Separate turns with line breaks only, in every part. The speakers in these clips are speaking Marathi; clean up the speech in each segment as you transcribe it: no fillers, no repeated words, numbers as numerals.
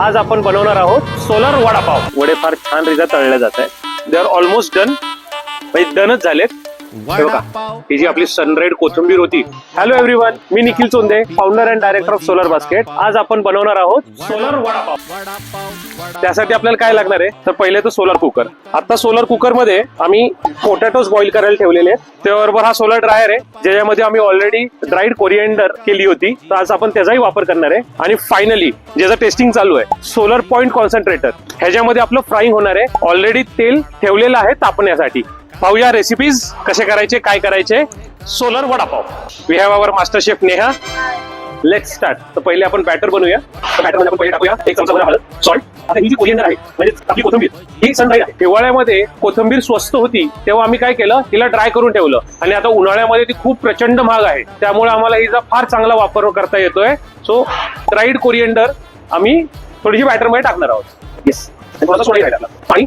आज आपण बनवणार आहोत सोलर वडापाव। वडे फार छान रित्या तळले जात आहे। दे आर ऑलमोस्ट डन, म्हणजे डनच झालेत। हे बघा, ही जी आपली सनरेड कोथिंबीर होती। हॅलो एव्हरीवन, मी Nikhil Chonde, founder and director of Solar Basket. आज आपण बनवणार आहोत सोलर वडापाव। त्यासाठी आपल्याला काय लागणार आहे तर पहिले तर सोलर कुकर। आता सोलर कुकर मध्ये आम्ही पोटॅटोज बॉईल करायला ठेवलेले आहेत। त्याबरोबर हा सोलर ड्रायर आहे, ज्याच्यामध्ये आम्ही ऑलरेडी ड्राईड कोरिएंडर केली होती, तर आज आपण त्याचाही वापर करणार आहे। आणि फायनली ज्याचं टेस्टिंग चालू आहे, सोलर पॉइंट कॉन्सन्ट्रेटर, ह्याच्यामध्ये आपलं फ्राईंग होणार आहे। ऑलरेडी तेल ठेवलेलं आहे तापण्यासाठी। पाहूया रेसिपीज कसे करायचे, काय करायचे solar vada pav. We have our master chef Neha. Let's start. तर पहिले आपण बॅटर बनवूया। बॅटर मध्ये आपण पहिले टाकूया 1 चमचा हळद, सॉल्ट। आता ही जी कोरिएंडर आहे म्हणजे आपली कोथिंबीर, ही सनराईज आहे। हिवाळ्यामध्ये कोथिंबीर स्वस्त होती तेव्हा आम्ही काय केलं, तिला ड्राय करून ठेवलं। आणि आता उन्हाळ्यामध्ये ती खूप प्रचंड महाग आहे, त्यामुळे आम्हाला हिचा फार चांगला वापर करता येतोय। सो ड्राईड कोरिएंडर आम्ही थोडीशी बॅटर मध्ये टाकणार आहोत। येस, थोडासा सोडा घ्यायला पाणी।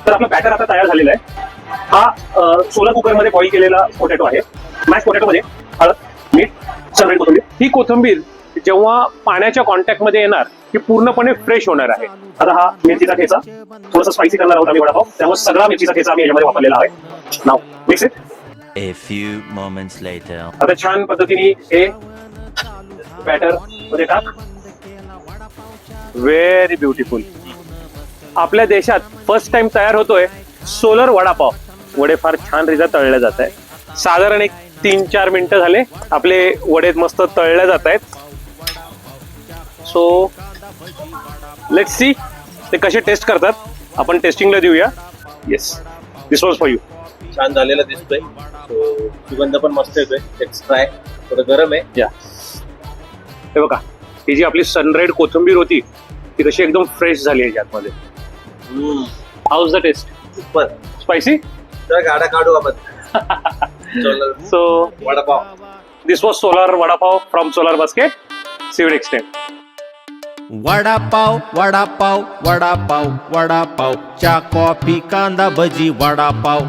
तर आपलं बॅटर आता तयार झालेलं आहे। हा सोलर कुकर मध्ये बॉईल केलेला पोटॅटो आहे। मॅश पोटॅटो मध्ये हळद, मीठ, सनराईज कोथिंबीर। ही कोथिंबीर जेव्हा पाण्याच्या कॉन्टॅक्ट मध्ये येणार ती पूर्णपणे फ्रेश होणार आहे। आता हा मिरचीचा ठेचा, थोडासा स्पायसी करणार आहोत आम्ही वडापाव, त्यामुळे सगळा मिरचीचा ठेचा आम्ही याच्यामध्ये वापरलेला आहे। नाव mix it.
A few moments later.
आता छान पद्धतीने हे बॅटर मध्ये टाक। Very beautiful. आपल्या देशात फर्स्ट टाइम तयार होतोय सोलर वडापाव। वडे फार छान रित्या तळले जात आहे। साधारण एक 3-4 मिनिटं झाले आपले वडे मस्त तळले जात आहेत। सो लेट्स सी ते कसे टेस्ट करतात, आपण टेस्टिंगला देऊया। Yes, this was for you.
छान झालेला दिसतोय, सुगंध पण मस्त येतोय। Let's try. थोडं गरम आहे।
या, हे बघा, ही जी आपली सनरेड कोथिंबीर होती ती कशी एकदम फ्रेश झाली आहे यामध्ये। How is the taste?
Super
spicy?
तर गाडा काढू आपण।
So
vada pav.
This was solar vada pav from solar basket. See you next time.
Vada pav vada pav vada pav vada pav, चा कॉफी कांदा भजी वडापाव।